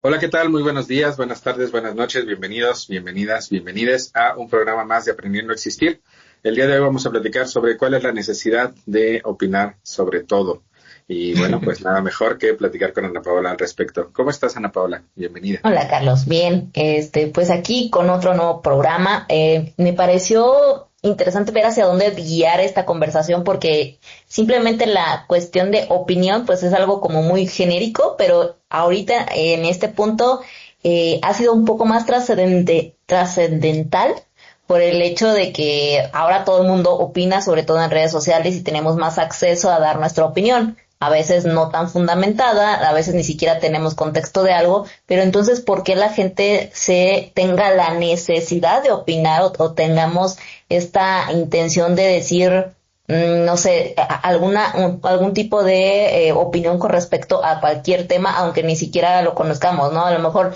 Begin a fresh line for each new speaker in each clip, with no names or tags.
Hola, ¿qué tal? Muy buenos días, buenas tardes, buenas noches, bienvenidos, bienvenidas, bienvenides a un programa más de Aprendiendo a Existir. El día de hoy vamos a platicar sobre cuál es la necesidad de opinar sobre todo. Y bueno, pues nada mejor que platicar con Ana Paola al respecto. ¿Cómo estás, Ana Paola? Bienvenida.
Hola Carlos, bien, pues aquí con otro nuevo programa. Me pareció interesante ver hacia dónde guiar esta conversación porque simplemente la cuestión de opinión pues es algo como muy genérico, pero ahorita en este punto ha sido un poco más trascendental por el hecho de que ahora todo el mundo opina, sobre todo en redes sociales, y tenemos más acceso a dar nuestra opinión. A veces no tan fundamentada, a veces ni siquiera tenemos contexto de algo, pero entonces, ¿por qué la gente se tenga la necesidad de opinar o tengamos esta intención de decir, no sé, algún tipo de opinión con respecto a cualquier tema, aunque ni siquiera lo conozcamos, ¿no? A lo mejor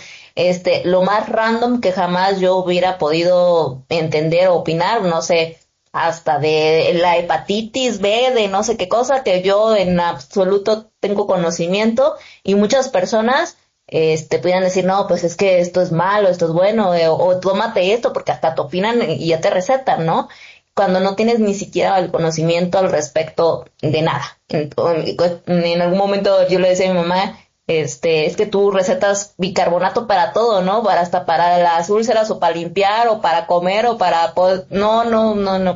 lo más random que jamás yo hubiera podido entender o opinar, no sé, hasta de la hepatitis B, de no sé qué cosa, que yo en absoluto tengo conocimiento, y muchas personas pudieran decir, no, pues es que esto es malo, esto es bueno, o tómate esto, porque hasta te opinan y ya te recetan, ¿no? Cuando no tienes ni siquiera el conocimiento al respecto de nada. En algún momento yo le decía a mi mamá, es que tú recetas bicarbonato para todo, ¿no? Para hasta para las úlceras o para limpiar o para comer o para poder... No,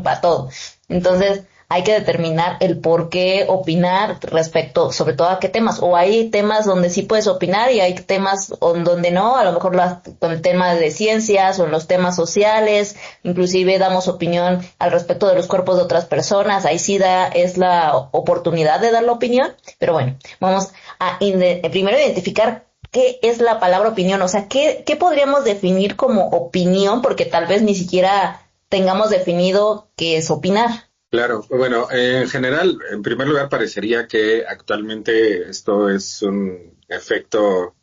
para todo. Entonces hay que determinar el por qué opinar respecto, sobre todo a qué temas. O hay temas donde sí puedes opinar y hay temas donde no. A lo mejor con el tema de ciencias o en los temas sociales, inclusive damos opinión al respecto de los cuerpos de otras personas. Ahí sí es la oportunidad de dar la opinión. Pero bueno, vamos a primero identificar qué es la palabra opinión, o sea, qué podríamos definir como opinión, porque tal vez ni siquiera tengamos definido qué es opinar.
Claro, bueno, en general, en primer lugar, parecería que actualmente esto es un efecto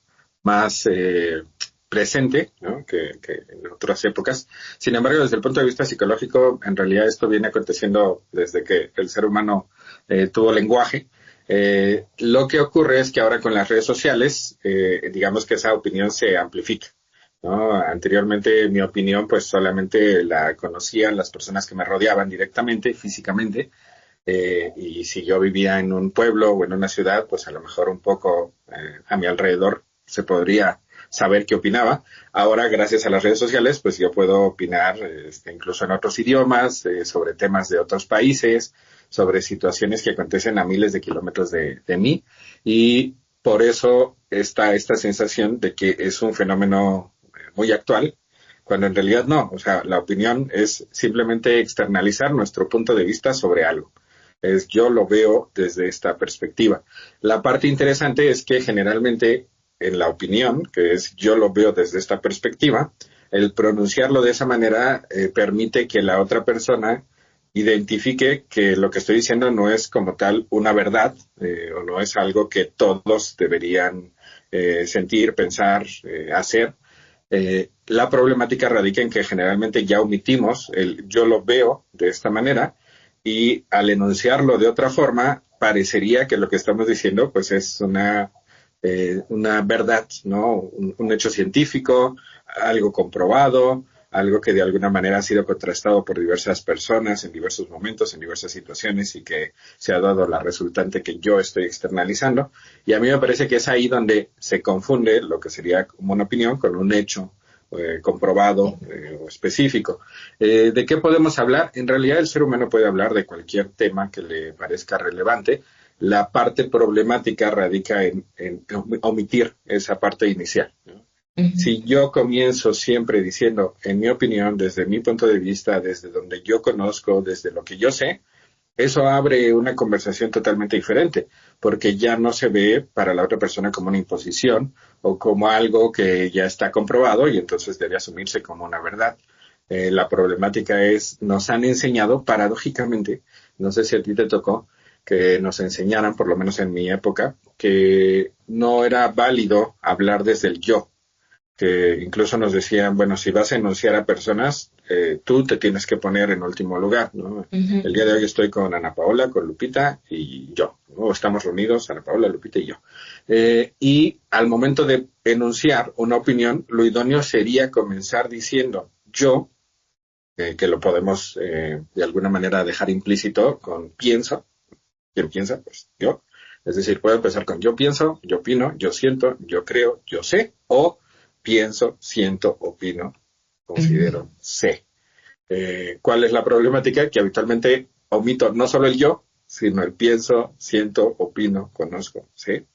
más presente, ¿no? que en otras épocas. Sin embargo, desde el punto de vista psicológico, en realidad esto viene aconteciendo desde que el ser humano tuvo lenguaje. Lo que ocurre es que ahora con las redes sociales, digamos que esa opinión se amplifica, ¿no? Anteriormente mi opinión pues solamente la conocían las personas que me rodeaban directamente, físicamente, y si yo vivía en un pueblo o en una ciudad, pues a lo mejor un poco a mi alrededor se podría saber qué opinaba. Ahora, gracias a las redes sociales, pues yo puedo opinar incluso en otros idiomas, sobre temas de otros países, sobre situaciones que acontecen a miles de kilómetros de mí, y por eso está esta sensación de que es un fenómeno muy actual, cuando en realidad no. O sea, la opinión es simplemente externalizar nuestro punto de vista sobre algo. Es yo lo veo desde esta perspectiva. La parte interesante es que generalmente en la opinión, que es yo lo veo desde esta perspectiva, el pronunciarlo de esa manera permite que la otra persona identifique que lo que estoy diciendo no es como tal una verdad, o no es algo que todos deberían sentir, pensar, hacer. La problemática radica en que generalmente ya omitimos el yo lo veo de esta manera, y al enunciarlo de otra forma parecería que lo que estamos diciendo pues es una verdad, ¿no? Un hecho científico, algo comprobado, algo que de alguna manera ha sido contrastado por diversas personas en diversos momentos, en diversas situaciones, y que se ha dado la resultante que yo estoy externalizando. Y a mí me parece que es ahí donde se confunde lo que sería como una opinión con un hecho comprobado o específico. ¿De qué podemos hablar? En realidad el ser humano puede hablar de cualquier tema que le parezca relevante. La parte problemática radica en omitir esa parte inicial, ¿no?
Ujú.
Si yo comienzo siempre diciendo, en mi opinión, desde mi punto de vista, desde donde yo conozco, desde lo que yo sé, eso abre una conversación totalmente diferente, porque ya no se ve para la otra persona como una imposición o como algo que ya está comprobado y entonces debe asumirse como una verdad. La problemática es, nos han enseñado paradójicamente, no sé si a ti te tocó, que nos enseñaran, por lo menos en mi época, que no era válido hablar desde el yo, que incluso nos decían, bueno, si vas a enunciar a personas, tú te tienes que poner en último lugar, ¿no? El día de hoy estoy con Ana Paola, con Lupita y yo, ¿no? Estamos reunidos, Ana Paola, Lupita y yo. Y al momento de enunciar una opinión, lo idóneo sería comenzar diciendo yo, que lo podemos de alguna manera dejar implícito con pienso. ¿Quién piensa? Pues yo. Es decir, puedo empezar con yo pienso, yo opino, yo siento, yo creo, yo sé, o pienso, siento, opino, considero, sé. ¿Cuál es la problemática? Que habitualmente omito no solo el yo, sino el pienso, siento, opino, conozco, sé.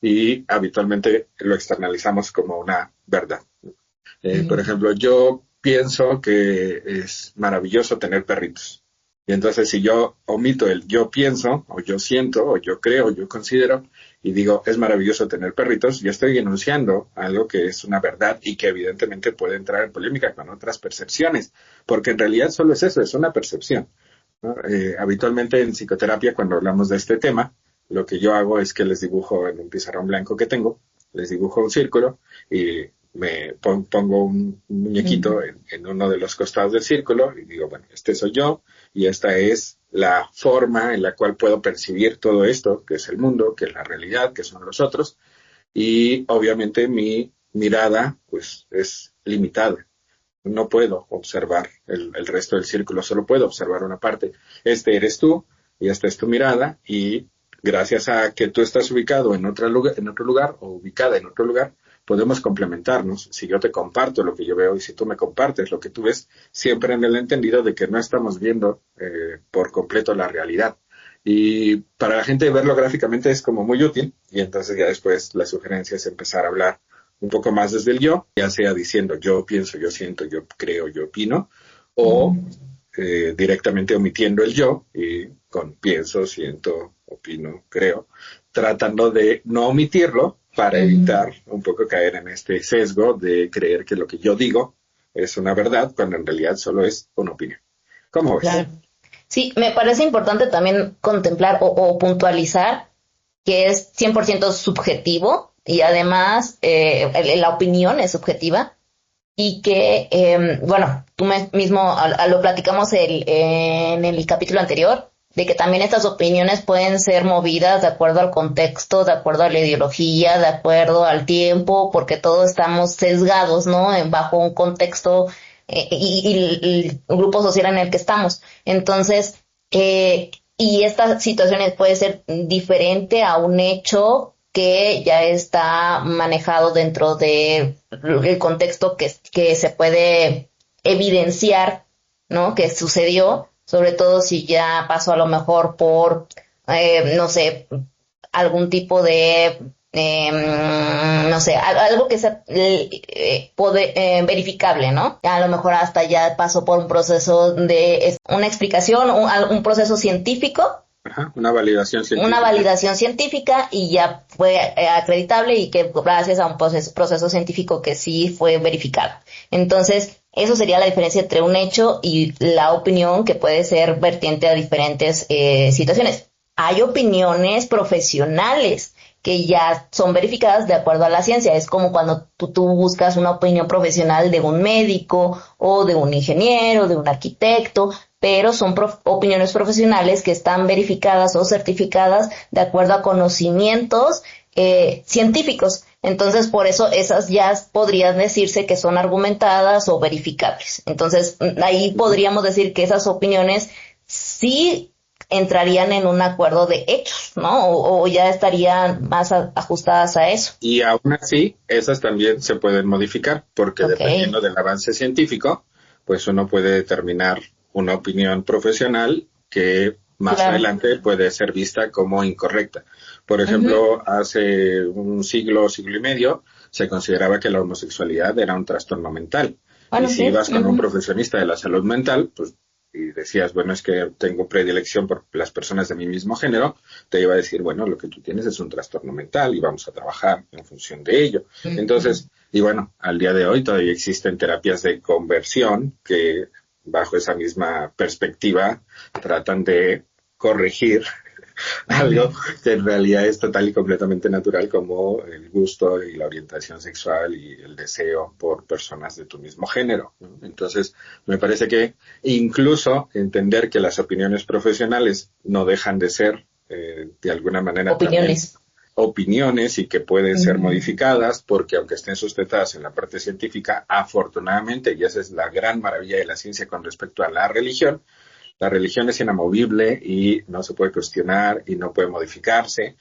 Y habitualmente lo externalizamos como una verdad. Por ejemplo, yo pienso que es maravilloso tener perritos. Y entonces si yo omito el yo pienso, o yo siento, o yo creo, o yo considero, y digo es maravilloso tener perritos, yo estoy enunciando algo que es una verdad y que evidentemente puede entrar en polémica con otras percepciones, porque en realidad solo es eso, es una percepción, ¿no? Habitualmente en psicoterapia, cuando hablamos de este tema, lo que yo hago es que les dibujo en un pizarrón blanco que tengo, les dibujo un círculo y me pongo un muñequito en uno de los costados del círculo y digo, bueno, este soy yo y esta es la forma en la cual puedo percibir todo esto, que es el mundo, que es la realidad, que son los otros, y obviamente mi mirada pues es limitada. No puedo observar el resto del círculo, solo puedo observar una parte. Este eres tú y esta es tu mirada y gracias a que tú estás ubicado en otro lugar o ubicada en otro lugar, podemos complementarnos. Si yo te comparto lo que yo veo y si tú me compartes lo que tú ves, siempre en el entendido de que no estamos viendo por completo la realidad. Y para la gente verlo gráficamente es como muy útil y entonces ya después la sugerencia es empezar a hablar un poco más desde el yo, ya sea diciendo yo pienso, yo siento, yo creo, yo opino, o directamente omitiendo el yo y con pienso, siento, opino, creo, tratando de no omitirlo para evitar un poco caer en este sesgo de creer que lo que yo digo es una verdad cuando en realidad solo es una opinión. ¿Cómo ves?
Claro. Sí, me parece importante también contemplar o puntualizar que es 100% subjetivo y además la opinión es subjetiva y que, bueno, mismo lo platicamos en el capítulo anterior, de que también estas opiniones pueden ser movidas de acuerdo al contexto, de acuerdo a la ideología, de acuerdo al tiempo, porque todos estamos sesgados, ¿no? Bajo un contexto y el grupo social en el que estamos. Entonces, y esta situación puede ser diferente a un hecho que ya está manejado dentro del contexto que se puede evidenciar, ¿no? Que sucedió, sobre todo si ya pasó a lo mejor por, no sé, algún tipo de, no sé, algo que sea verificable, ¿no? A lo mejor hasta ya pasó por un proceso de una explicación, un proceso científico.
Ajá, una validación científica.
Una validación científica y ya fue acreditable y que gracias a un proceso científico que sí fue verificado. Entonces, eso sería la diferencia entre un hecho y la opinión que puede ser vertiente a diferentes situaciones. Hay opiniones profesionales que ya son verificadas de acuerdo a la ciencia. Es como cuando tú buscas una opinión profesional de un médico o de un ingeniero, de un arquitecto, pero son opiniones profesionales que están verificadas o certificadas de acuerdo a conocimientos científicos. Entonces, por eso esas ya podrían decirse que son argumentadas o verificables. Entonces, ahí podríamos decir que esas opiniones sí entrarían en un acuerdo de hechos, ¿no? O ya estarían más ajustadas a eso.
Y aún así, esas también se pueden modificar, porque dependiendo del avance científico, pues uno puede determinar una opinión profesional que más adelante puede ser vista como incorrecta. Por ejemplo, hace un siglo y medio, se consideraba que la homosexualidad era un trastorno mental. Bueno, y si ibas con un profesionista de la salud mental, pues y decías, bueno, es que tengo predilección por las personas de mi mismo género, te iba a decir, bueno, lo que tú tienes es un trastorno mental y vamos a trabajar en función de ello. Entonces, y bueno, al día de hoy todavía existen terapias de conversión que bajo esa misma perspectiva tratan de corregir algo que en realidad es total y completamente natural, como el gusto y la orientación sexual y el deseo por personas de tu mismo género, ¿no? Entonces, me parece que incluso entender que las opiniones profesionales no dejan de ser, de alguna manera, también
Opiniones.
opiniones y que pueden ser
Ujú.
modificadas porque aunque estén sustentadas en la parte científica, afortunadamente, y esa es la gran maravilla de la ciencia con respecto a la religión es inamovible y no se puede cuestionar y no puede modificarse.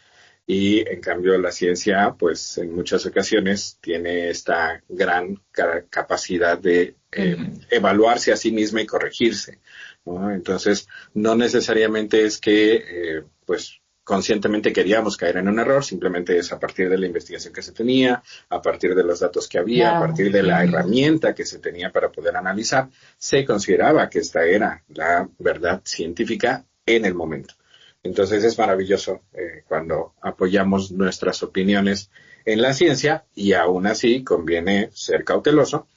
Y en cambio la ciencia, pues en muchas ocasiones tiene esta gran capacidad de
Ujú.
evaluarse a sí misma y corregirse, ¿no? Entonces, no necesariamente es que, pues, conscientemente queríamos caer en un error, simplemente es a partir de la investigación que se tenía, a partir de los datos que había, a
Claro.
partir de la
Ujú.
herramienta que se tenía para poder analizar, se consideraba que esta era la verdad científica en el momento. Entonces es maravilloso cuando apoyamos nuestras opiniones en la ciencia y aún así conviene ser cauteloso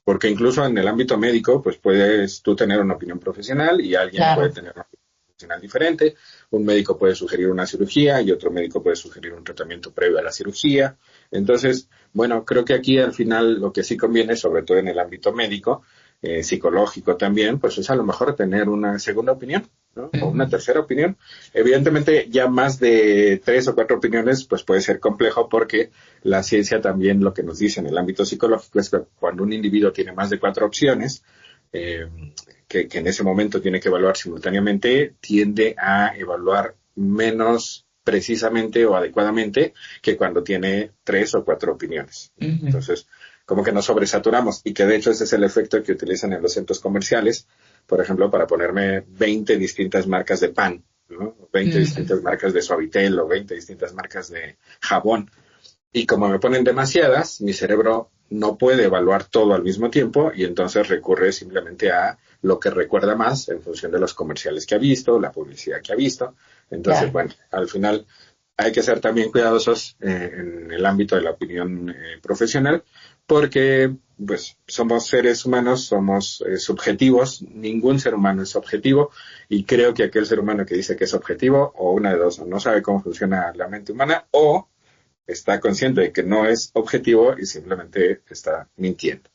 porque incluso en el ámbito médico pues puedes tú tener una opinión profesional y alguien puede
Claro.
tener una opinión profesional diferente. Un médico puede sugerir una cirugía y otro médico puede sugerir un tratamiento previo a la cirugía. Entonces, bueno, creo que aquí al final lo que sí conviene, sobre todo en el ámbito médico, psicológico también, pues es a lo mejor tener una segunda opinión, ¿no? O una
Ujú.
tercera opinión. Evidentemente, ya más de 3 o 4 opiniones, pues puede ser complejo porque la ciencia también lo que nos dice en el ámbito psicológico es que cuando un individuo tiene más de 4 opciones, eh, que en ese momento tiene que evaluar simultáneamente, tiende a evaluar menos precisamente o adecuadamente que cuando tiene 3 o 4 opiniones.
Ujú.
Entonces, como que nos sobresaturamos y que de hecho ese es el efecto que utilizan en los centros comerciales, por ejemplo, para ponerme 20 distintas marcas de pan, ¿no? 20
Ujú.
distintas marcas de Suavitel o 20 distintas marcas de jabón. Y como me ponen demasiadas, mi cerebro no puede evaluar todo al mismo tiempo y entonces recurre simplemente a lo que recuerda más en función de los comerciales que ha visto, la publicidad que ha visto. Entonces,
Claro.
bueno, al final hay que ser también cuidadosos en el ámbito de la opinión profesional porque pues somos seres humanos, somos subjetivos, ningún ser humano es objetivo y creo que aquel ser humano que dice que es objetivo o una de dos, o no sabe cómo funciona la mente humana o está consciente de que no es objetivo y simplemente está mintiendo.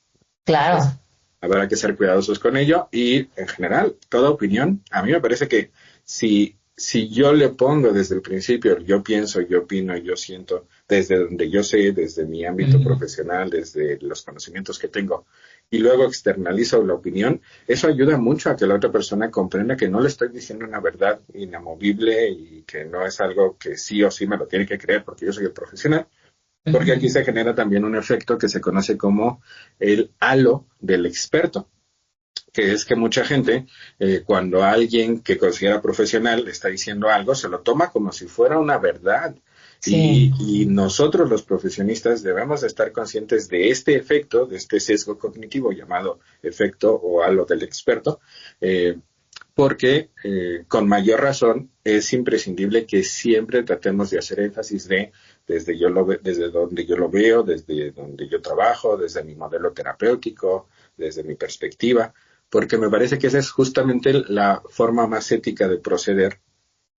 Entonces,
Claro.
habrá que ser cuidadosos con ello y en general, toda opinión, a mí me parece que si yo le pongo desde el principio, yo pienso, yo opino, yo siento, desde donde yo sé, desde mi ámbito
Ujú.
profesional, desde los conocimientos que tengo, y luego externalizo la opinión, eso ayuda mucho a que la otra persona comprenda que no le estoy diciendo una verdad inamovible y que no es algo que sí o sí me lo tiene que creer porque yo soy el profesional, porque aquí
Ujú.
se genera también un efecto que se conoce como el halo del experto, que es que mucha gente, cuando alguien que considera profesional le está diciendo algo, se lo toma como si fuera una verdad.
Sí.
Y nosotros los profesionistas debemos de estar conscientes de este efecto, de este sesgo cognitivo llamado efecto o halo del experto, eh, porque con mayor razón es imprescindible que siempre tratemos de hacer énfasis de desde donde yo lo veo, desde donde yo trabajo, desde mi modelo terapéutico, desde mi perspectiva, porque me parece que esa es justamente la forma más ética de proceder,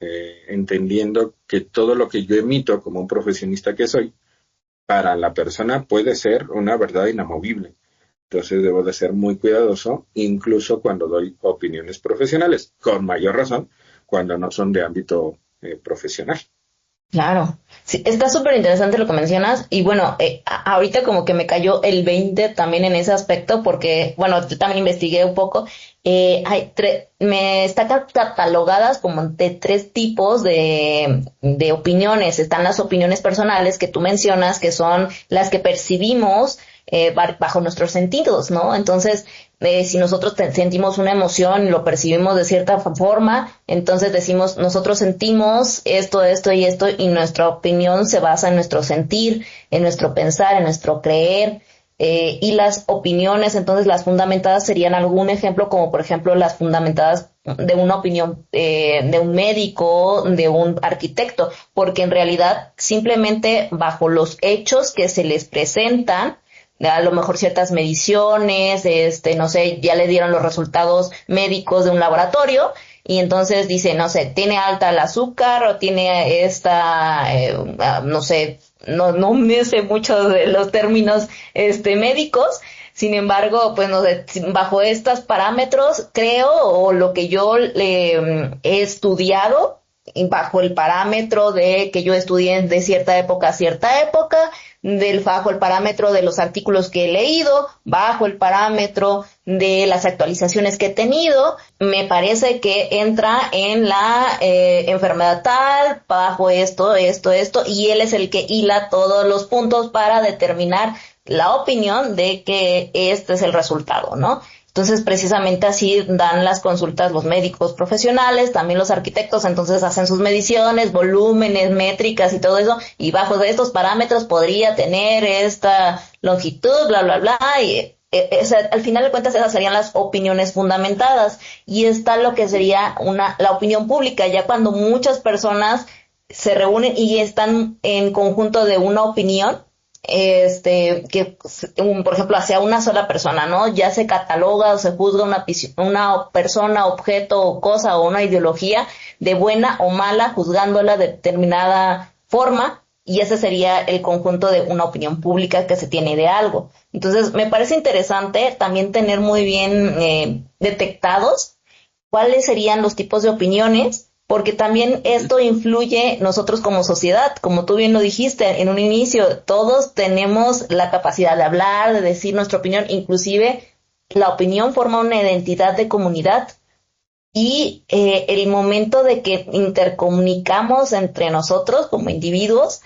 entendiendo que todo lo que yo emito como un profesionista que soy, para la persona puede ser una verdad inamovible. Entonces debo de ser muy cuidadoso, incluso cuando doy opiniones profesionales, con mayor razón cuando no son de ámbito profesional.
Claro, sí, está súper interesante lo que mencionas y bueno, ahorita como que me cayó el 20 también en ese aspecto porque, bueno, yo también investigué un poco, me están catalogadas como de 3 tipos de opiniones. Están las opiniones personales que tú mencionas, que son las que percibimos bajo nuestros sentidos, ¿no? Entonces, si nosotros sentimos una emoción y lo percibimos de cierta forma, entonces decimos, nosotros sentimos esto, esto y esto, y nuestra opinión se basa en nuestro sentir, en nuestro pensar, en nuestro creer. Y las opiniones, entonces las fundamentadas serían algún ejemplo, como por ejemplo las fundamentadas de una opinión de un médico, de un arquitecto, porque en realidad simplemente bajo los hechos que se les presentan, a lo mejor ciertas mediciones, no sé, ya le dieron los resultados médicos de un laboratorio y entonces dice, no sé, tiene alta el azúcar o tiene no sé, no me sé mucho de los términos médicos. Sin embargo, pues no sé, bajo estos parámetros creo, o lo que yo he estudiado, bajo el parámetro de que yo estudié de cierta época a cierta época, bajo el parámetro de los artículos que he leído, bajo el parámetro de las actualizaciones que he tenido, me parece que entra en la enfermedad tal, bajo esto, y él es el que hila todos los puntos para determinar la opinión de que este es el resultado, ¿no? Entonces, precisamente así dan las consultas los médicos profesionales, también los arquitectos, entonces hacen sus mediciones, volúmenes, métricas y todo eso, y bajo de estos parámetros podría tener esta longitud, bla, bla, bla, y al final de cuentas esas serían las opiniones fundamentadas, y está lo que sería la opinión pública, ya cuando muchas personas se reúnen y están en conjunto de una opinión, por ejemplo, hacia una sola persona, ¿no? Ya se cataloga o se juzga una persona, objeto o cosa o una ideología de buena o mala, juzgándola de determinada forma, y ese sería el conjunto de una opinión pública que se tiene de algo. Entonces, me parece interesante también tener muy bien detectados cuáles serían los tipos de opiniones, porque también esto influye nosotros como sociedad, como tú bien lo dijiste en un inicio, todos tenemos la capacidad de hablar, de decir nuestra opinión, inclusive la opinión forma una identidad de comunidad, y el momento de que intercomunicamos entre nosotros como individuos,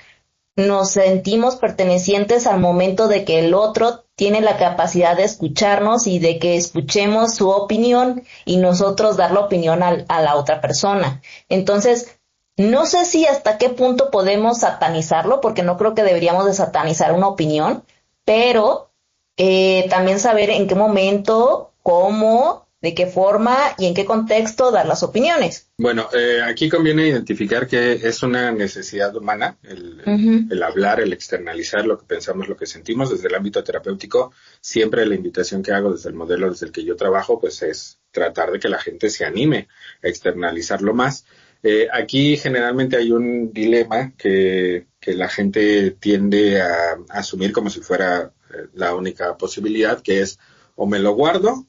nos sentimos pertenecientes al momento de que el otro tiene la capacidad de escucharnos y de que escuchemos su opinión y nosotros dar la opinión a la otra persona. Entonces, no sé si hasta qué punto podemos satanizarlo, porque no creo que deberíamos de satanizar una opinión, pero también saber en qué momento, cómo, de qué forma y en qué contexto dar las opiniones.
Bueno, aquí conviene identificar que es una necesidad humana el hablar, el externalizar lo que pensamos, lo que sentimos. Desde el ámbito terapéutico, siempre la invitación que hago desde el modelo desde el que yo trabajo, pues es tratar de que la gente se anime a externalizarlo más. Aquí generalmente hay un dilema que la gente tiende a asumir como si fuera la única posibilidad, que es o me lo guardo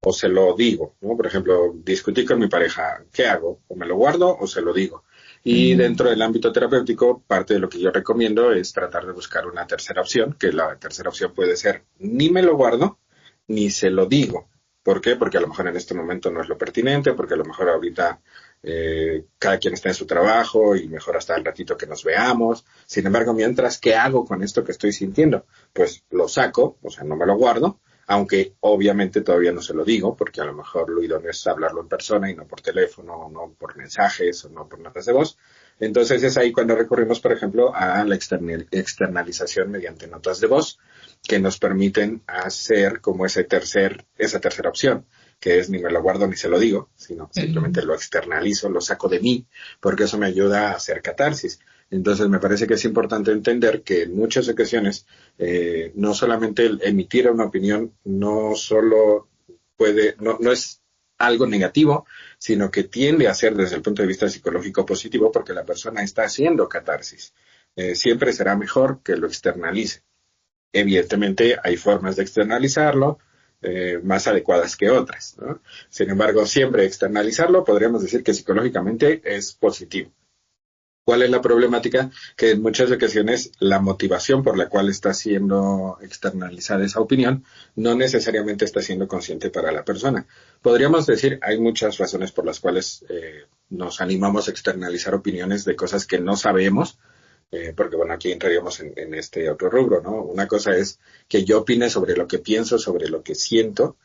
o se lo digo, ¿no? Por ejemplo, discutí con mi pareja, ¿qué hago? ¿O me lo guardo o se lo digo? Y dentro del ámbito terapéutico, parte de lo que yo recomiendo es tratar de buscar una tercera opción, que la tercera opción puede ser ni me lo guardo, ni se lo digo. ¿Por qué? Porque a lo mejor en este momento no es lo pertinente, porque a lo mejor ahorita cada quien está en su trabajo y mejor hasta el ratito que nos veamos. Sin embargo, mientras, ¿qué hago con esto que estoy sintiendo? Pues lo saco, o sea, no me lo guardo, aunque obviamente todavía no se lo digo, porque a lo mejor lo idóneo es hablarlo en persona y no por teléfono, o no por mensajes, o no por notas de voz. Entonces es ahí cuando recurrimos, por ejemplo, a la externalización mediante notas de voz, que nos permiten hacer como esa tercera opción, que es ni me lo guardo ni se lo digo, sino simplemente lo externalizo, lo saco de mí, porque eso me ayuda a hacer catarsis. Entonces me parece que es importante entender que en muchas ocasiones no solamente el emitir una opinión no solo no es algo negativo, sino que tiende a ser desde el punto de vista psicológico positivo porque la persona está haciendo catarsis. Siempre será mejor que lo externalice. Evidentemente hay formas de externalizarlo más adecuadas que otras, ¿no? Sin embargo, siempre externalizarlo podríamos decir que psicológicamente es positivo. ¿Cuál es la problemática? Que en muchas ocasiones la motivación por la cual está siendo externalizada esa opinión no necesariamente está siendo consciente para la persona. Podríamos decir, hay muchas razones por las cuales nos animamos a externalizar opiniones de cosas que no sabemos, porque bueno, aquí entraríamos en este otro rubro, ¿no? Una cosa es que yo opine sobre lo que pienso, sobre lo que siento,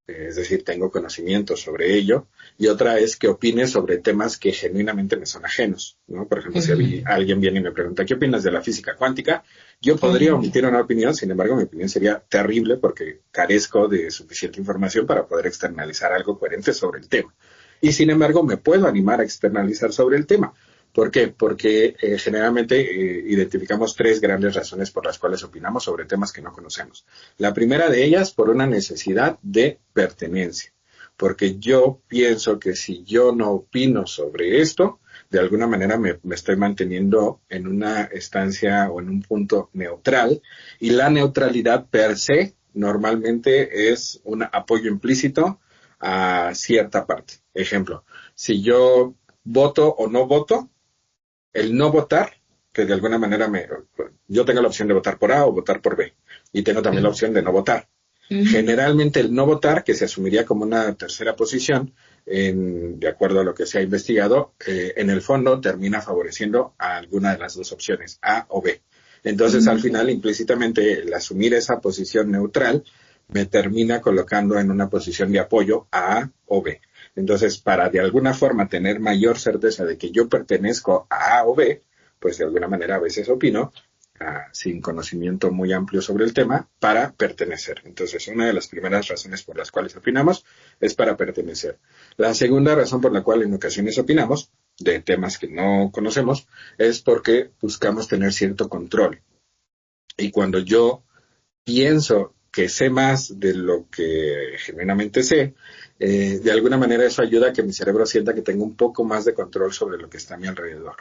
es decir, tengo conocimiento sobre ello, y otra es que opine sobre temas que genuinamente me son ajenos, ¿no? Por ejemplo, si alguien viene y me pregunta, ¿qué opinas de la física cuántica? Yo podría omitir una opinión, sin embargo, mi opinión sería terrible porque carezco de suficiente información para poder externalizar algo coherente sobre el tema. Y sin embargo, me puedo animar a externalizar sobre el tema. ¿Por qué? Porque generalmente identificamos tres grandes razones por las cuales opinamos sobre temas que no conocemos. La primera de ellas, por una necesidad de pertenencia. porque yo pienso que si yo no opino sobre esto, de alguna manera me estoy manteniendo en una estancia o en un punto neutral, y la neutralidad per se normalmente es un apoyo implícito a cierta parte. Ejemplo, si yo voto o no voto, el no votar, que de alguna manera yo tengo la opción de votar por A o votar por B, y tengo también la opción de no votar. Generalmente el no votar, que se asumiría como una tercera posición, de acuerdo a lo que se ha investigado, en el fondo termina favoreciendo a alguna de las dos opciones, A o B. Entonces, al final, implícitamente, el asumir esa posición neutral me termina colocando en una posición de apoyo a A o B. Entonces, para de alguna forma tener mayor certeza de que yo pertenezco a A o B, pues de alguna manera a veces opino, sin conocimiento muy amplio sobre el tema, para pertenecer. Entonces, una de las primeras razones por las cuales opinamos es para pertenecer. La segunda razón por la cual en ocasiones opinamos de temas que no conocemos es porque buscamos tener cierto control. Y cuando yo pienso que sé más de lo que genuinamente sé, de alguna manera eso ayuda a que mi cerebro sienta que tengo un poco más de control sobre lo que está a mi alrededor.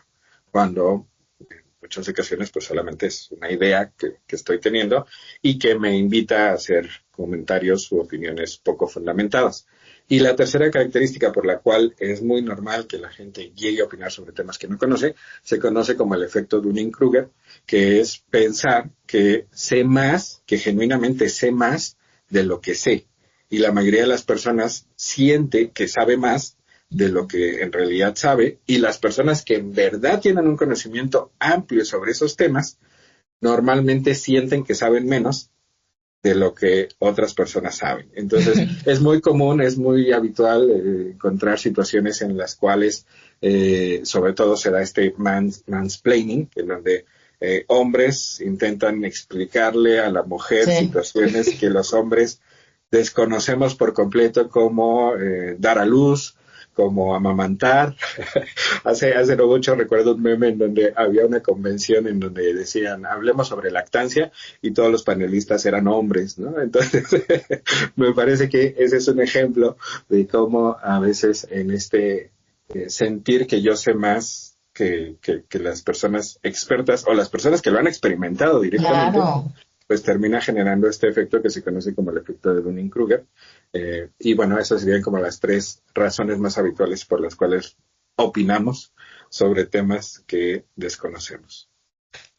Cuando muchas ocasiones pues solamente es una idea que estoy teniendo y que me invita a hacer comentarios u opiniones poco fundamentadas. Y la tercera característica por la cual es muy normal que la gente llegue a opinar sobre temas que no conoce, se conoce como el efecto Dunning-Kruger, que es pensar que sé más, que genuinamente sé más de lo que sé. Y la mayoría de las personas siente que sabe más de lo que en realidad sabe, y las personas que en verdad tienen un conocimiento amplio sobre esos temas normalmente sienten que saben menos de lo que otras personas saben. Entonces, es muy común, es muy habitual encontrar situaciones en las cuales sobre todo se da este mansplaining, en donde hombres intentan explicarle a la mujer situaciones que los hombres desconocemos por completo, como dar a luz, como amamantar. Hace no mucho recuerdo un meme en donde había una convención en donde decían, hablemos sobre lactancia, y todos los panelistas eran hombres, ¿no? Entonces, me parece que ese es un ejemplo de cómo a veces en este sentir que yo sé más que las personas expertas o las personas que lo han experimentado directamente, pues termina generando este efecto que se conoce como el efecto de Dunning-Kruger. Y bueno, esas serían como las tres razones más habituales por las cuales opinamos sobre temas que desconocemos.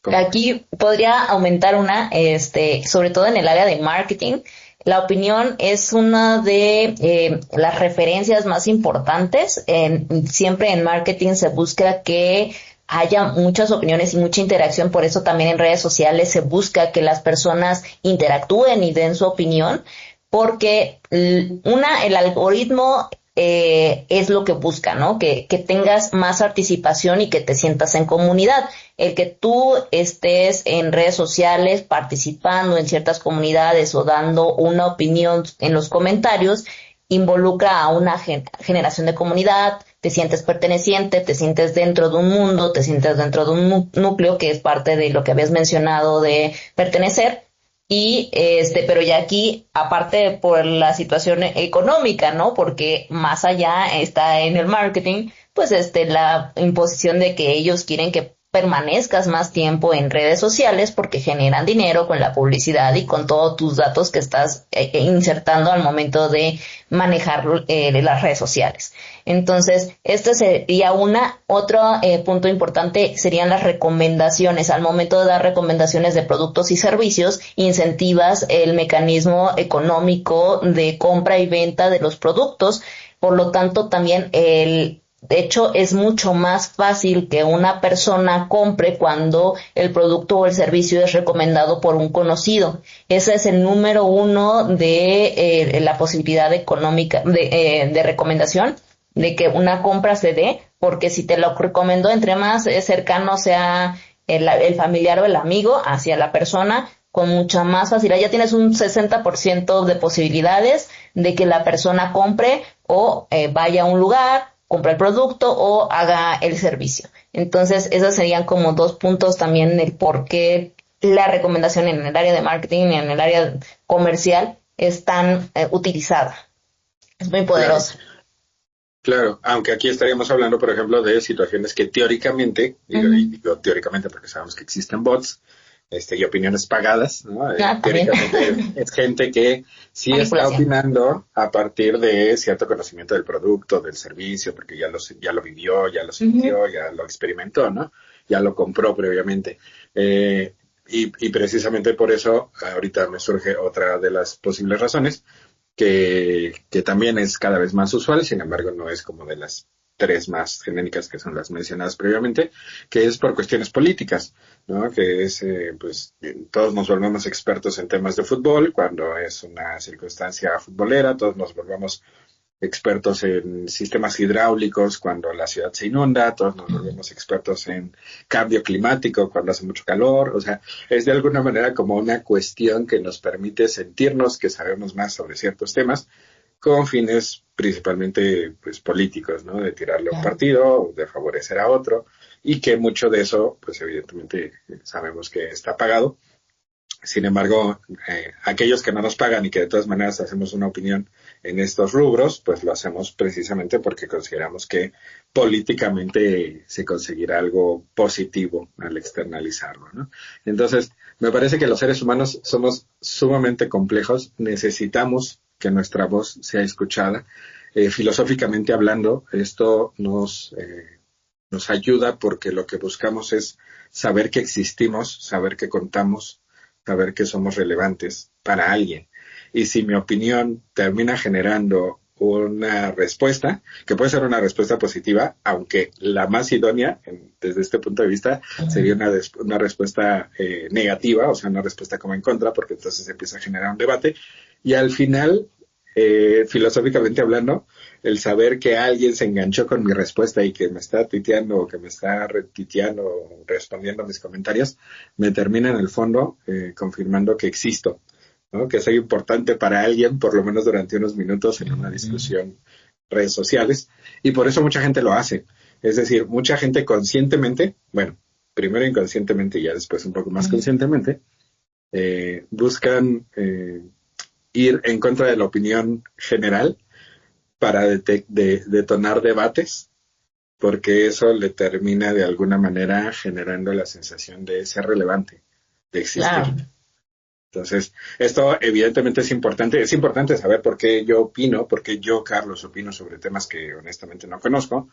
Aquí podría aumentar una, sobre todo en el área de marketing. La opinión es una de las referencias más importantes. Siempre en marketing se busca que haya muchas opiniones y mucha interacción, por eso también en redes sociales se busca que las personas interactúen y den su opinión, porque el algoritmo es lo que busca, ¿no? Que tengas más participación y que te sientas en comunidad. El que tú estés en redes sociales participando en ciertas comunidades o dando una opinión en los comentarios involucra a una generación de comunidad, te sientes perteneciente, te sientes dentro de un mundo, te sientes dentro de un núcleo que es parte de lo que habías mencionado de pertenecer. Y pero ya aquí, aparte por la situación económica, ¿no? Porque más allá está en el marketing, pues la imposición de que ellos quieren que permanezcas más tiempo en redes sociales porque generan dinero con la publicidad y con todos tus datos que estás insertando al momento de manejar las redes sociales. Entonces, este sería otro punto importante serían las recomendaciones. Al momento de dar recomendaciones de productos y servicios, incentivas el mecanismo económico de compra y venta de los productos. Por lo tanto, también de hecho, es mucho más fácil que una persona compre cuando el producto o el servicio es recomendado por un conocido. Ese es el número uno de la posibilidad económica de recomendación, de que una compra se dé, porque si te lo recomendó, entre más cercano sea el familiar o el amigo hacia la persona, con mucha más facilidad, ya tienes un 60% de posibilidades de que la persona compre o vaya a un lugar, compra el producto o haga el servicio. Entonces, esos serían como dos puntos también del por qué la recomendación en el área de marketing y en el área comercial es tan utilizada. Es muy
Claro,
poderosa.
claro, aunque aquí estaríamos hablando, por ejemplo, de situaciones que teóricamente, y
Ujú.
digo teóricamente porque sabemos que existen bots, y opiniones pagadas, ¿no?
También.
Teóricamente es gente que sí está
Manipulación.
opinando a partir de cierto conocimiento del producto, del servicio, porque ya lo vivió, ya lo
Ujú.
sintió, ya lo experimentó, ¿no? Ya lo compró previamente. Y precisamente por eso ahorita me surge otra de las posibles razones, que también es cada vez más usual, sin embargo no es como de las tres más genéricas que son las mencionadas previamente, que es por cuestiones políticas, ¿no? Que es, pues, todos nos volvemos expertos en temas de fútbol cuando es una circunstancia futbolera, todos nos volvemos expertos en sistemas hidráulicos cuando la ciudad se inunda, todos nos volvemos expertos en cambio climático cuando hace mucho calor, o sea, es de alguna manera como una cuestión que nos permite sentirnos que sabemos más sobre ciertos temas con fines principalmente pues políticos, ¿no? De tirarle a un
Claro.
partido, de favorecer a otro, y que mucho de eso, pues evidentemente sabemos que está pagado. Sin embargo, aquellos que no nos pagan y que de todas maneras hacemos una opinión en estos rubros, pues lo hacemos precisamente porque consideramos que políticamente se conseguirá algo positivo al externalizarlo, ¿no? Entonces, me parece que los seres humanos somos sumamente complejos, necesitamos que nuestra voz sea escuchada. Filosóficamente hablando, esto nos ayuda porque lo que buscamos es saber que existimos, saber que contamos, saber que somos relevantes para alguien. Y si mi opinión termina generando una respuesta, que puede ser una respuesta positiva, aunque la más idónea, desde este punto de vista, sería
Ujú.
una respuesta negativa, o sea, una respuesta como en contra, porque entonces empieza a generar un debate. Y al final, filosóficamente hablando, el saber que alguien se enganchó con mi respuesta y que me está tuiteando o que me está retuiteando o respondiendo a mis comentarios, me termina en el fondo confirmando que existo, ¿no? Que soy importante para alguien, por lo menos durante unos minutos en una
Ujú.
discusión en redes sociales, y por eso mucha gente lo hace. Es decir, mucha gente conscientemente, bueno, primero inconscientemente y ya después un poco más
Ujú.
conscientemente, buscan ir en contra de la opinión general para detonar debates, porque eso le termina de alguna manera generando la sensación de ser relevante, de existir.
Claro.
Entonces, esto evidentemente es importante saber por qué yo opino, por qué yo, Carlos, opino sobre temas que honestamente no conozco,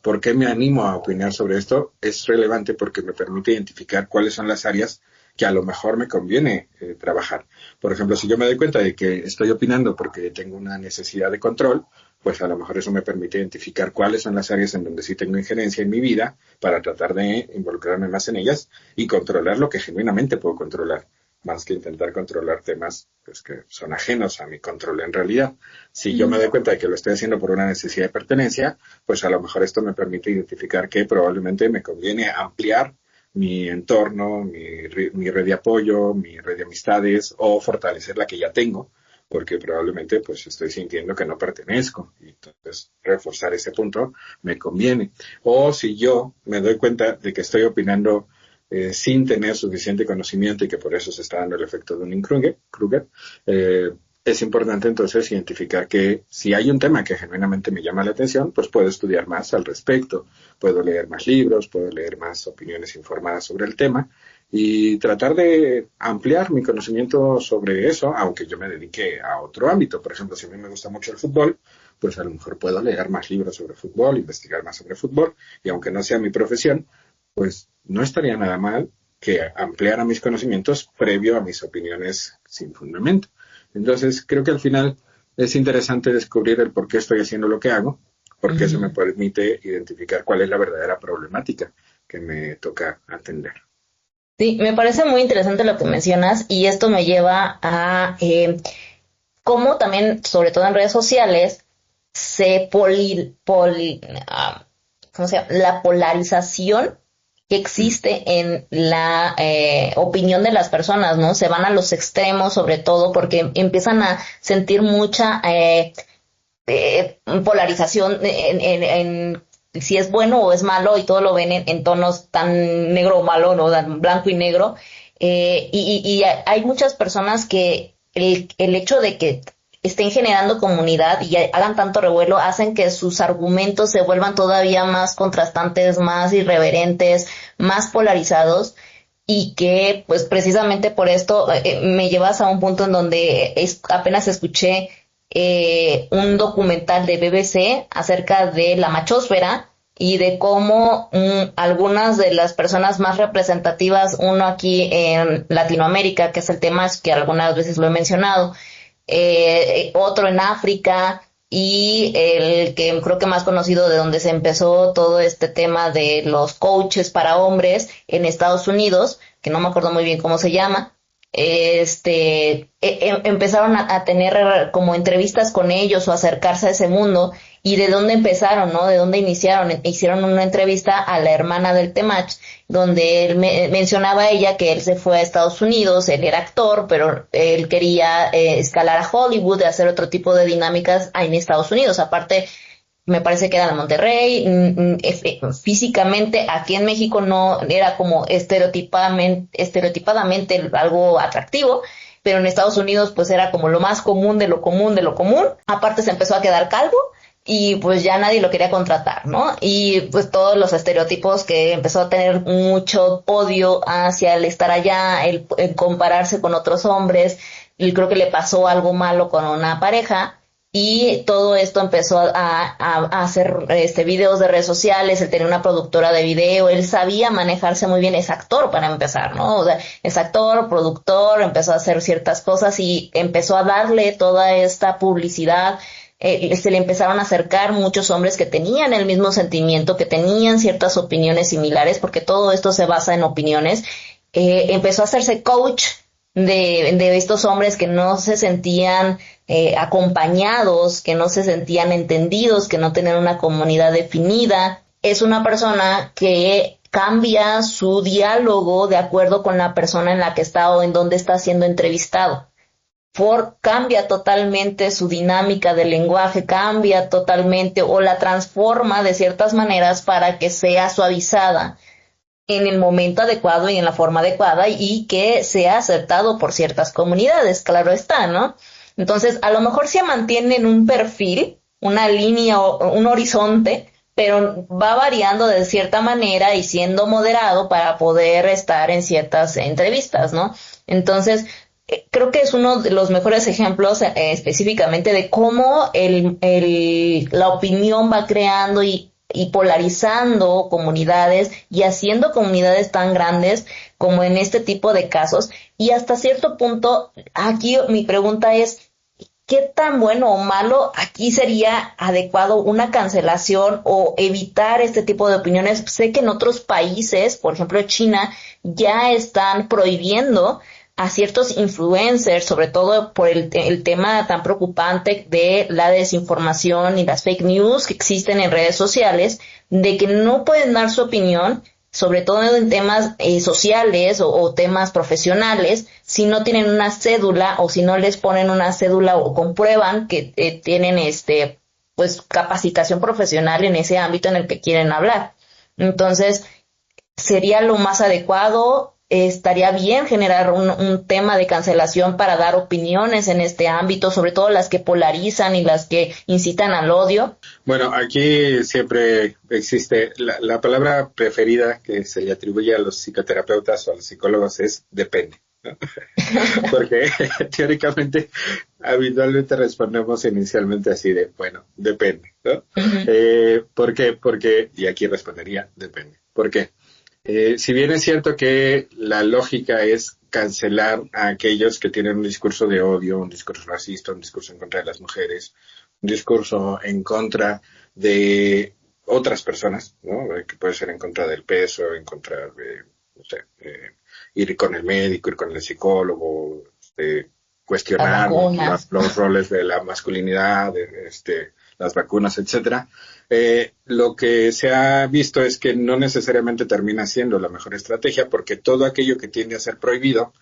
por qué me animo a opinar sobre esto, es relevante porque me permite identificar cuáles son las áreas que a lo mejor me conviene trabajar. Por ejemplo, si yo me doy cuenta de que estoy opinando porque tengo una necesidad de control, pues a lo mejor eso me permite identificar cuáles son las áreas en donde sí tengo injerencia en mi vida para tratar de involucrarme más en ellas y controlar lo que genuinamente puedo controlar más que intentar controlar temas pues, que son ajenos a mi control en realidad. Si yo me
Ujú.
doy cuenta de que lo estoy haciendo por una necesidad de pertenencia, pues a lo mejor esto me permite identificar que probablemente me conviene ampliar mi entorno, mi red de apoyo, mi red de amistades o fortalecer la que ya tengo, porque probablemente pues estoy sintiendo que no pertenezco y entonces reforzar ese punto me conviene. O si yo me doy cuenta de que estoy opinando sin tener suficiente conocimiento y que por eso se está dando el efecto de un Kruger, es importante entonces identificar que si hay un tema que genuinamente me llama la atención, pues puedo estudiar más al respecto, puedo leer más libros, puedo leer más opiniones informadas sobre el tema y tratar de ampliar mi conocimiento sobre eso, aunque yo me dedique a otro ámbito. Por ejemplo, si a mí me gusta mucho el fútbol, pues a lo mejor puedo leer más libros sobre fútbol, investigar más sobre fútbol, y aunque no sea mi profesión, pues no estaría nada mal que ampliara mis conocimientos previo a mis opiniones sin fundamento. Entonces, creo que al final es interesante descubrir el por qué estoy haciendo lo que hago, porque eso me
Ujú.
permite identificar cuál es la verdadera problemática que me toca atender.
Sí, me parece muy interesante lo que mencionas y esto me lleva a cómo también, sobre todo en redes sociales, se ¿cómo se llama? La polarización que
Mm.
existe en la opinión de las personas, ¿no? Se van a los extremos, sobre todo, porque empiezan a sentir mucha polarización en si es bueno o es malo y todo lo ven en tonos tan negro o malo, ¿no? Tan blanco y negro. Y hay muchas personas que el hecho de que estén generando comunidad y hagan tanto revuelo, hacen que sus argumentos se vuelvan todavía más contrastantes, más irreverentes, más polarizados, y que pues precisamente por esto me llevas a un punto en donde apenas escuché un documental de BBC acerca de la machósfera y de cómo algunas de las personas más representativas, uno aquí en Latinoamérica, que es el tema que algunas veces lo he mencionado, otro en África, y el que creo que más conocido, de donde se empezó todo este tema de los coaches para hombres en Estados Unidos, que no me acuerdo muy bien cómo se llama. Empezaron a tener como entrevistas con ellos o acercarse a ese mundo, y de dónde empezaron, ¿no? De dónde iniciaron. Hicieron una entrevista a la hermana del Temach, donde él mencionaba ella que él se fue a Estados Unidos, él era actor, pero él quería escalar a Hollywood, hacer otro tipo de dinámicas en Estados Unidos. Aparte, me parece que era de Monterrey, físicamente aquí en México no era como estereotipadamente algo atractivo, pero en Estados Unidos pues era como lo más común de lo común de lo común. Aparte se empezó a quedar calvo y pues ya nadie lo quería contratar, ¿no? Y pues todos los estereotipos, que empezó a tener mucho odio hacia el estar allá, el compararse con otros hombres, y creo que le pasó algo malo con una pareja. Y todo esto empezó a hacer videos de redes sociales. Él tenía una productora de video, él sabía manejarse muy bien, es actor para empezar, ¿no? O sea, es actor, productor, empezó a hacer ciertas cosas y empezó a darle toda esta publicidad. Se le empezaron a acercar muchos hombres que tenían el mismo sentimiento, que tenían ciertas opiniones similares, porque todo esto se basa en opiniones. Empezó a hacerse coach de estos hombres que no se sentían acompañados, que no se sentían entendidos, que no tenían una comunidad definida. Es una persona que cambia su diálogo de acuerdo con la persona en la que está o en donde está siendo entrevistado. Cambia totalmente su dinámica del lenguaje, cambia totalmente o la transforma de ciertas maneras para que sea suavizada en el momento adecuado y en la forma adecuada, y que sea aceptado por ciertas comunidades, claro está, ¿no? Entonces, a lo mejor se mantiene en un perfil, una línea o un horizonte, pero va variando de cierta manera y siendo moderado para poder estar en ciertas entrevistas, ¿no? Entonces, creo que es uno de los mejores ejemplos específicamente de cómo la opinión va creando y polarizando comunidades y haciendo comunidades tan grandes como en este tipo de casos. Y hasta cierto punto, aquí mi pregunta es, ¿qué tan bueno o malo aquí sería adecuado una cancelación o evitar este tipo de opiniones? Sé que en otros países, por ejemplo China, ya están prohibiendo a ciertos influencers, sobre todo por el tema tan preocupante de la desinformación y las fake news que existen en redes sociales, de que no pueden dar su opinión, sobre todo en temas sociales o temas profesionales, si no tienen una cédula o si no les ponen una cédula o comprueban que tienen pues capacitación profesional en ese ámbito en el que quieren hablar. Entonces, sería lo más adecuado. Estaría bien generar un tema de cancelación para dar opiniones en este ámbito, sobre todo las que polarizan y las que incitan al odio.
Bueno, aquí siempre existe la palabra preferida que se le atribuye a los psicoterapeutas o a los psicólogos es depende, ¿no? Porque teóricamente, habitualmente respondemos inicialmente así de, bueno, depende, ¿no? ¿Por qué? Porque, y aquí respondería, depende. ¿Por qué? Si bien es cierto que la lógica es cancelar a aquellos que tienen un discurso de odio, un discurso racista, un discurso en contra de las mujeres, un discurso en contra de otras personas, ¿no? Que puede ser en contra del peso, en contra de, no sé, ir con el médico, ir con el psicólogo, cuestionar los roles de la masculinidad, las vacunas, etcétera. Lo que se ha visto es que no necesariamente termina siendo la mejor estrategia, porque todo aquello que tiende a ser prohibido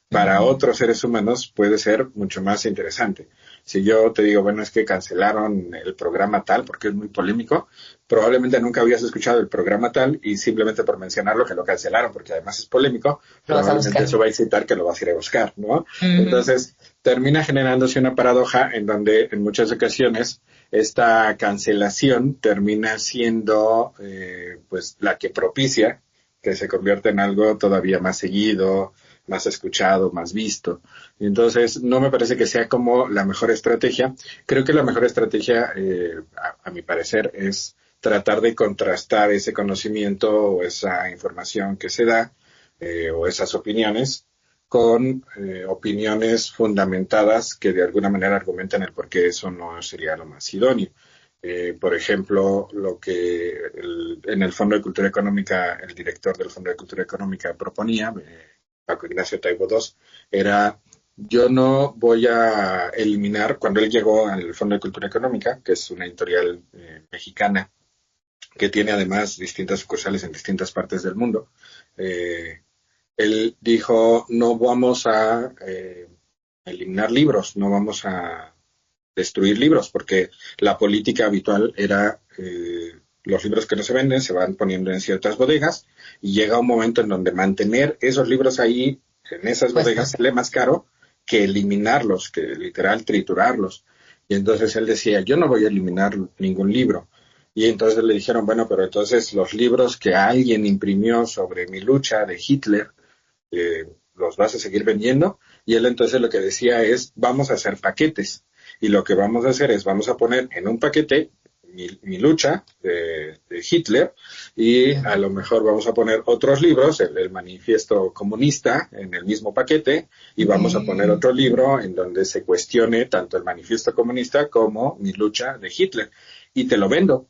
para otros seres humanos puede ser mucho más interesante. Si yo te digo, bueno, es que cancelaron el programa tal porque es muy polémico, probablemente nunca habías escuchado el programa tal y simplemente por mencionarlo que lo cancelaron porque además es polémico,
Lo vas a
probablemente
buscar.
eso va a incitar que lo vas a ir a buscar, ¿no?
Ujú.
Entonces, termina generándose una paradoja en donde en muchas ocasiones esta cancelación termina siendo pues la que propicia que se convierta en algo todavía más seguido, más escuchado, más visto. Y entonces, no me parece que sea como la mejor estrategia. Creo que la mejor estrategia, a mi parecer, es tratar de contrastar ese conocimiento o esa información que se da o esas opiniones con opiniones fundamentadas que de alguna manera argumentan el por qué eso no sería lo más idóneo. Por ejemplo, lo que en el Fondo de Cultura Económica, el director del Fondo de Cultura Económica proponía, Paco Ignacio Taibo II, era yo no voy a eliminar, cuando él llegó al Fondo de Cultura Económica, que es una editorial mexicana, que tiene además distintas sucursales en distintas partes del mundo, él dijo, no vamos a eliminar libros, no vamos a destruir libros, porque la política habitual era los libros que no se venden se van poniendo en ciertas bodegas y llega un momento en donde mantener esos libros ahí en esas bodegas
Puestos.
sale más caro que eliminarlos, que literal triturarlos. Y entonces él decía, yo no voy a eliminar ningún libro. Y entonces le dijeron, bueno, pero entonces los libros que alguien imprimió sobre mi lucha de Hitler, los vas a seguir vendiendo. Y él entonces lo que decía es, vamos a hacer paquetes. Y lo que vamos a hacer es, vamos a poner en un paquete mi lucha de Hitler y a lo mejor vamos a poner otros libros, el manifiesto comunista en el mismo paquete y vamos a poner
Mm.
otro libro en donde se cuestione tanto el manifiesto comunista como mi lucha de Hitler. Y te lo vendo,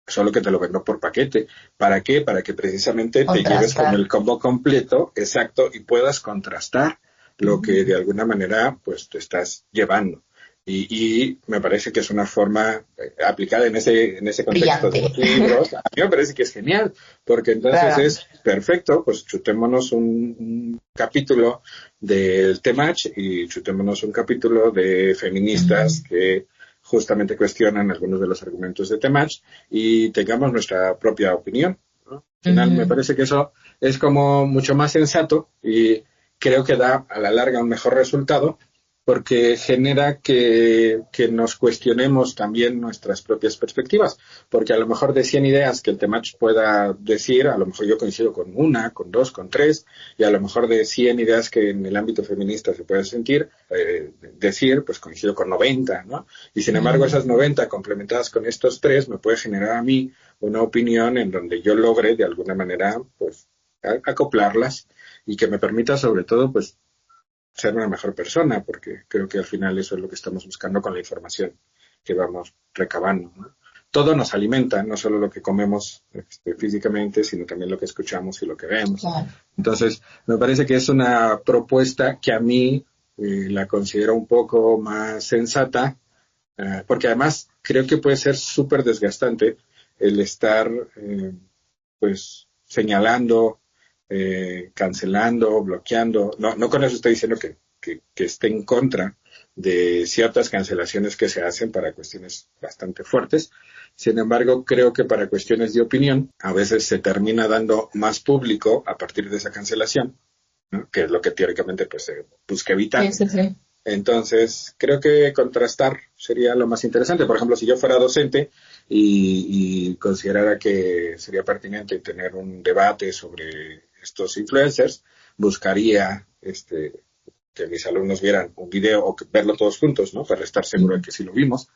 solo que te lo vendo por paquete. ¿Para qué? Para que precisamente te lleves como
Contrastar.
el combo completo, exacto, y puedas contrastar lo que de alguna manera pues te estás llevando. Y me parece que es una forma aplicada en ese contexto de
Brillante.
los libros. A mí me parece que es genial, porque entonces
Claro.
es perfecto, pues chutémonos un capítulo del Temach y chutémonos un capítulo de feministas
Ujú.
que justamente cuestionan algunos de los argumentos de Temach y tengamos nuestra propia opinión, ¿no? Al final me
Ujú.
parece que eso es como mucho más sensato y creo que da a la larga un mejor resultado porque genera que nos cuestionemos también nuestras propias perspectivas, porque a lo mejor de 100 ideas que el Temach pueda decir, a lo mejor yo coincido con una, con dos, con tres, y a lo mejor de 100 ideas que en el ámbito feminista se puede decir, pues coincido con 90, ¿no? Y sin embargo
Ujú.
esas 90 complementadas con estos tres me puede generar a mí una opinión en donde yo logre de alguna manera, pues, acoplarlas y que me permita sobre todo, pues, ser una mejor persona, porque creo que al final eso es lo que estamos buscando con la información que vamos recabando, ¿no? Todo nos alimenta, no solo lo que comemos físicamente, sino también lo que escuchamos y lo que vemos.
Claro.
Entonces, me parece que es una propuesta que a mí la considero un poco más sensata, porque además creo que puede ser súper desgastante el estar pues señalando, cancelando, bloqueando. No, no con eso estoy diciendo que esté en contra de ciertas cancelaciones que se hacen para cuestiones bastante fuertes. Sin embargo, creo que para cuestiones de opinión a veces se termina dando más público a partir de esa cancelación, ¿no? Que es lo que teóricamente pues, se busca
Sí,
evitar.
sí, sí.
Entonces, creo que contrastar sería lo más interesante. Por ejemplo, si yo fuera docente y considerara que sería pertinente tener un debate sobre estos influencers, buscaría que mis alumnos vieran un video o que verlo todos juntos, ¿no? Para estar seguro de
Ujú.
que sí lo vimos.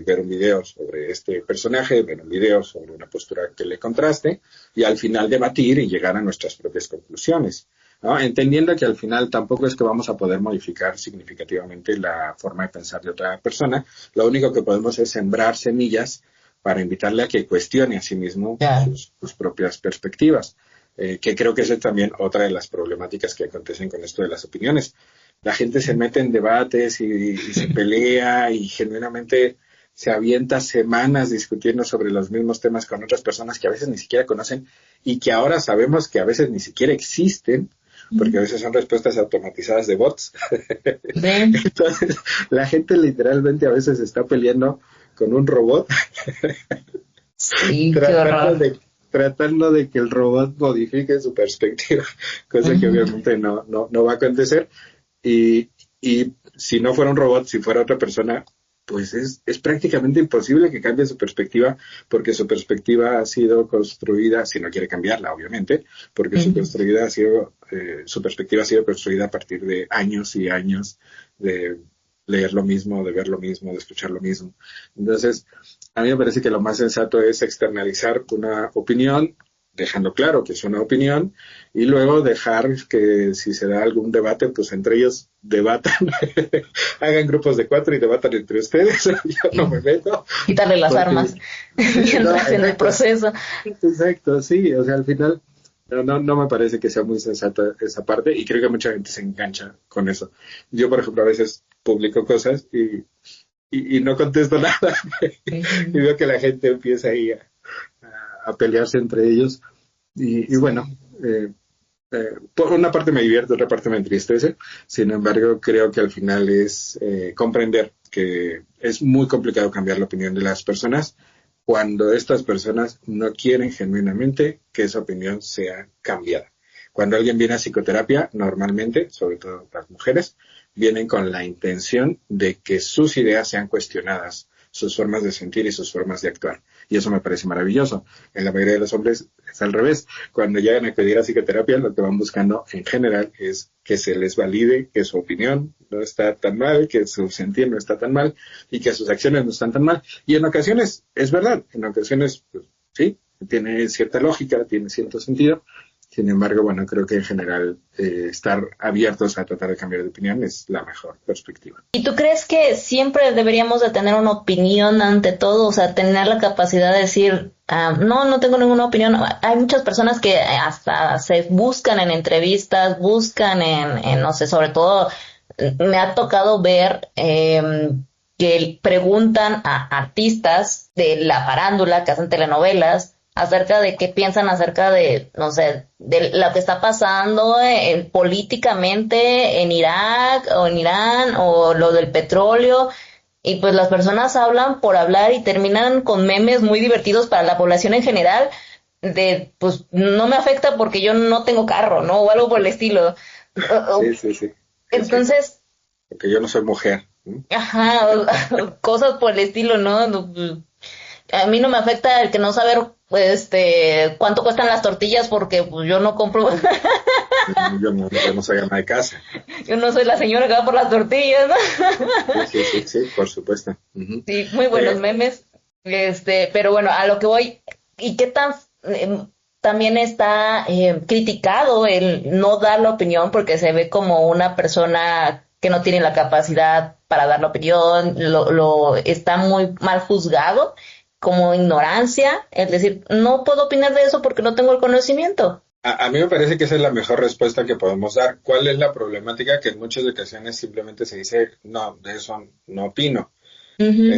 Ver un video sobre este personaje, ver un video sobre una postura que le contraste y al final debatir y llegar a nuestras propias conclusiones, ¿no? Entendiendo que al final tampoco es que vamos a poder modificar significativamente la forma de pensar de otra persona, lo único que podemos es sembrar semillas para invitarle a que cuestione a sí mismo
Claro.
sus propias perspectivas, que creo que esa es también otra de las problemáticas que acontecen con esto de las opiniones. La gente se mete en debates y se pelea y genuinamente se avienta semanas discutiendo sobre los mismos temas con otras personas que a veces ni siquiera conocen y que ahora sabemos que a veces ni siquiera existen, porque a veces son respuestas automatizadas de bots.
Sí,
Entonces, la gente literalmente a veces está peleando con un robot
sí, qué
tratando
horror.
de, tratando de que el robot modifique su perspectiva, cosa que
Ujú,
obviamente no va a acontecer. Y si no fuera un robot, si fuera otra persona, pues es prácticamente imposible que cambie su perspectiva, porque su perspectiva ha sido construida, si no quiere cambiarla, obviamente, porque
ujú.
su perspectiva ha sido construida a partir de años y años de leer lo mismo, de ver lo mismo, de escuchar lo mismo. Entonces, a mí me parece que lo más sensato es externalizar una opinión, dejando claro que es una opinión, y luego dejar que si se da algún debate, pues entre ellos debatan, hagan grupos de 4 y debatan entre ustedes. Yo no me meto,
Quitarle las
porque
armas
no,
mientras en el
exacto,
proceso.
exacto, sí, o sea, al final no me parece que sea muy sensata esa parte y creo que mucha gente se engancha con eso. Yo, por ejemplo, a veces publico cosas y no contesto nada y
Ujú.
veo que la gente empieza ahí a pelearse entre ellos y bueno,
Sí.
eh, por una parte me divierte, otra parte me entristece. Sin embargo, creo que al final es comprender que es muy complicado cambiar la opinión de las personas cuando estas personas no quieren genuinamente que esa opinión sea cambiada. Cuando alguien viene a psicoterapia, normalmente, sobre todo las mujeres, vienen con la intención de que sus ideas sean cuestionadas, sus formas de sentir y sus formas de actuar. Y eso me parece maravilloso. En la mayoría de los hombres es al revés. Cuando llegan a pedir a psicoterapia, lo que van buscando en general es que se les valide que su opinión no está tan mal, que su sentir no está tan mal y que sus acciones no están tan mal. Y en ocasiones es verdad, en ocasiones pues, sí, tiene cierta lógica, tiene cierto sentido. Sin embargo, bueno, creo que en general estar abiertos a tratar de cambiar de opinión es la mejor perspectiva.
¿Y tú crees que siempre deberíamos de tener una opinión ante todo? O sea, tener la capacidad de decir, no, no tengo ninguna opinión. Hay muchas personas que hasta se buscan en entrevistas, buscan no sé, sobre todo me ha tocado ver que preguntan a artistas de la farándula que hacen telenovelas acerca de qué piensan acerca de, no sé, de lo que está pasando políticamente en Irak o en Irán o lo del petróleo. Y pues las personas hablan por hablar y terminan con memes muy divertidos para la población en general de, pues no me afecta porque yo no tengo carro, ¿no? O algo por el estilo.
Sí, sí, sí, exacto.
Entonces,
Porque yo no soy mujer. ¿No?
ajá, cosas por el estilo, ¿no? A mí no me afecta el que no saber, cuánto cuestan las tortillas porque pues, yo no compro,
Yo no soy ama de casa.
yo no soy la señora que va por las tortillas, ¿no?
Sí, sí, sí, sí, por supuesto. Ujú.
Sí, muy buenos
Eh,
memes. Pero bueno, a lo que voy, ¿y qué tan también está criticado el no dar la opinión porque se ve como una persona que no tiene la capacidad para dar la opinión, lo está muy mal juzgado como ignorancia, es decir, no puedo opinar de eso porque no tengo el conocimiento.
a mí me parece que esa es la mejor respuesta que podemos dar. ¿Cuál es la problemática? Que en muchas ocasiones simplemente se dice, no, de eso no opino.
Ujú,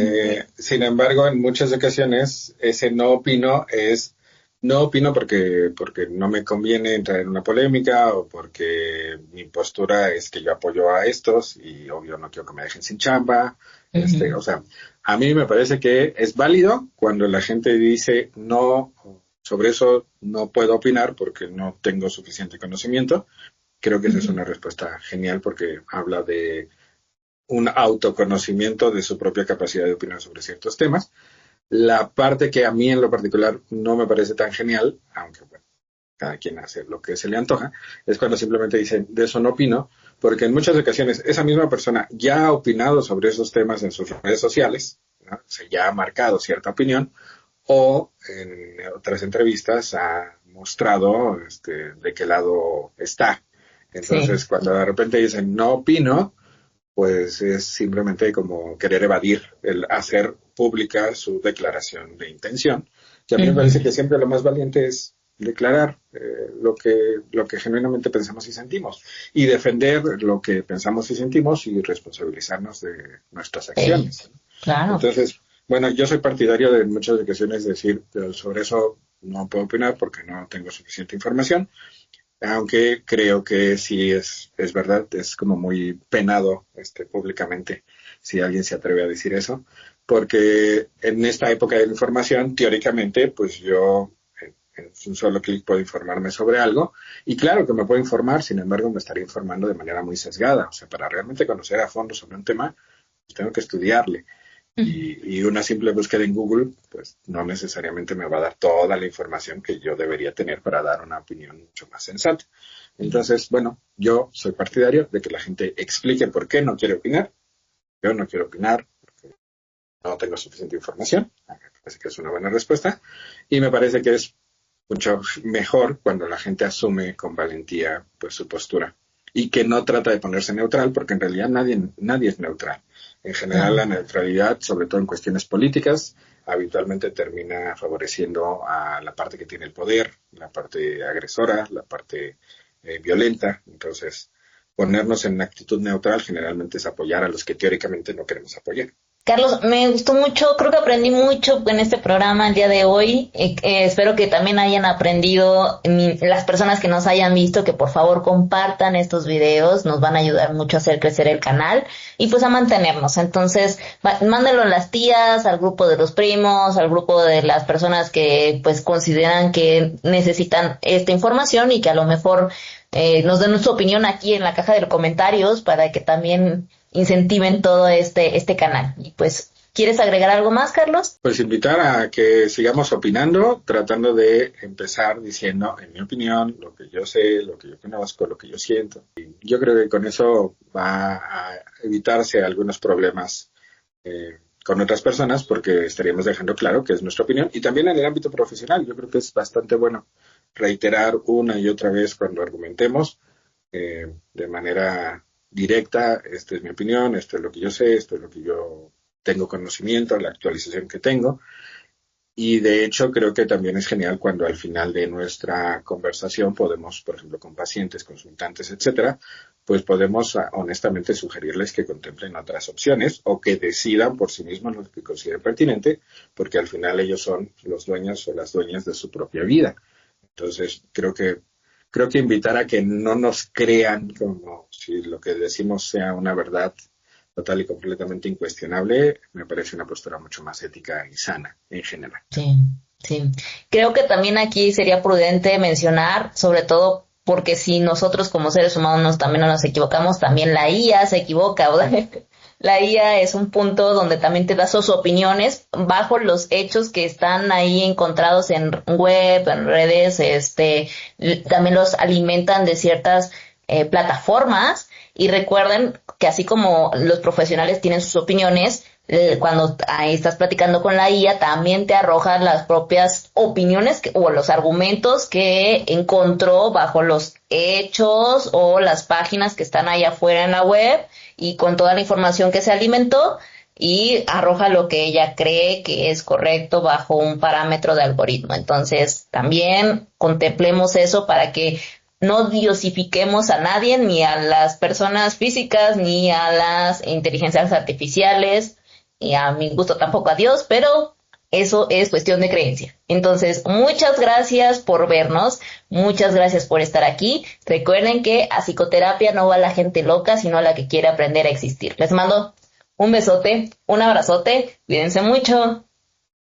Sin embargo, en muchas ocasiones ese no opino es no opino porque no me conviene entrar en una polémica o porque mi postura es que yo apoyo a estos y obvio no quiero que me dejen sin chamba. O
ujú,
sea, a mí me parece que es válido cuando la gente dice no, sobre eso no puedo opinar porque no tengo suficiente conocimiento. Creo que esa es
ujú.
una respuesta genial porque habla de un autoconocimiento de su propia capacidad de opinar sobre ciertos temas. La parte que a mí en lo particular no me parece tan genial, aunque bueno, cada quien hace lo que se le antoja, es cuando simplemente dicen, de eso no opino, porque en muchas ocasiones esa misma persona ya ha opinado sobre esos temas en sus redes sociales, ¿no? O sea, ya ha marcado cierta opinión, o en otras entrevistas ha mostrado de qué lado está.
Sí.
Entonces, cuando de repente dicen no opino, pues es simplemente como querer evadir el hacer pública su declaración de intención, que a mí me parece
Ujú.
que siempre lo más valiente es declarar lo que genuinamente pensamos y sentimos y defender lo que pensamos y sentimos y responsabilizarnos de nuestras
Sí,
acciones.
claro.
Entonces, bueno, yo soy partidario de en muchas ocasiones decir sobre eso no puedo opinar porque no tengo suficiente información, aunque creo que sí es verdad, es como muy penado públicamente si alguien se atreve a decir eso, porque en esta época de la información, teóricamente, pues yo en un solo clic puedo informarme sobre algo, y claro que me puedo informar, sin embargo me estaría informando de manera muy sesgada, o sea, para realmente conocer a fondo sobre un tema, pues tengo que estudiarle. Y una simple búsqueda en Google, pues no necesariamente me va a dar toda la información que yo debería tener para dar una opinión mucho más sensata. Entonces, bueno, yo soy partidario de que la gente explique por qué no quiere opinar. Yo no quiero opinar porque no tengo suficiente información. Me parece que es una buena respuesta. Y me parece que es mucho mejor cuando la gente asume con valentía pues su postura y que no trata de ponerse neutral, porque en realidad nadie es neutral. En general, la neutralidad, sobre todo en cuestiones políticas, habitualmente termina favoreciendo a la parte que tiene el poder, la parte agresora, la parte violenta. Entonces, ponernos en actitud neutral generalmente es apoyar a los que teóricamente no queremos apoyar.
Carlos, me gustó mucho, creo que aprendí mucho en este programa el día de hoy. Espero que también hayan aprendido las personas que nos hayan visto, que por favor compartan estos videos, nos van a ayudar mucho a hacer crecer el canal y pues a mantenernos. Entonces, mándenlo a las tías, al grupo de los primos, al grupo de las personas que pues consideran que necesitan esta información y que a lo mejor nos den su opinión aquí en la caja de los comentarios para que también incentiven todo este canal. Y pues, ¿quieres agregar algo más, Carlos?
Pues invitar a que sigamos opinando, tratando de empezar diciendo, en mi opinión, lo que yo sé, lo que yo conozco, lo que yo siento. Y yo creo que con eso va a evitarse algunos problemas con otras personas, porque estaríamos dejando claro que es nuestra opinión. Y también en el ámbito profesional, yo creo que es bastante bueno reiterar una y otra vez cuando argumentemos de manera directa, esta es mi opinión, esto es lo que yo sé, esto es lo que yo tengo conocimiento, la actualización que tengo. Y de hecho creo que también es genial cuando al final de nuestra conversación podemos, por ejemplo, con pacientes, consultantes, etcétera, pues podemos honestamente sugerirles que contemplen otras opciones o que decidan por sí mismos lo que consideren pertinente, porque al final ellos son los dueños o las dueñas de su propia vida. Entonces creo que invitar a que no nos crean como si lo que decimos sea una verdad total y completamente incuestionable, me parece una postura mucho más ética y sana en general.
Sí, sí. Creo que también aquí sería prudente mencionar, sobre todo porque si nosotros como seres humanos también no nos equivocamos, también la IA se equivoca, ¿verdad? La IA es un punto donde también te da sus opiniones bajo los hechos que están ahí encontrados en web, en redes, también los alimentan de ciertas plataformas y recuerden que así como los profesionales tienen sus opiniones, cuando ahí estás platicando con la IA, también te arroja las propias opiniones o los argumentos que encontró bajo los hechos o las páginas que están ahí afuera en la web y con toda la información que se alimentó y arroja lo que ella cree que es correcto bajo un parámetro de algoritmo. Entonces, también contemplemos eso para que no diosifiquemos a nadie, ni a las personas físicas, ni a las inteligencias artificiales, y a mi gusto tampoco a Dios, pero eso es cuestión de creencia. Entonces, muchas gracias por vernos, muchas gracias por estar aquí. Recuerden que a psicoterapia no va la gente loca, sino la que quiere aprender a existir. Les mando un besote, un abrazote, cuídense mucho.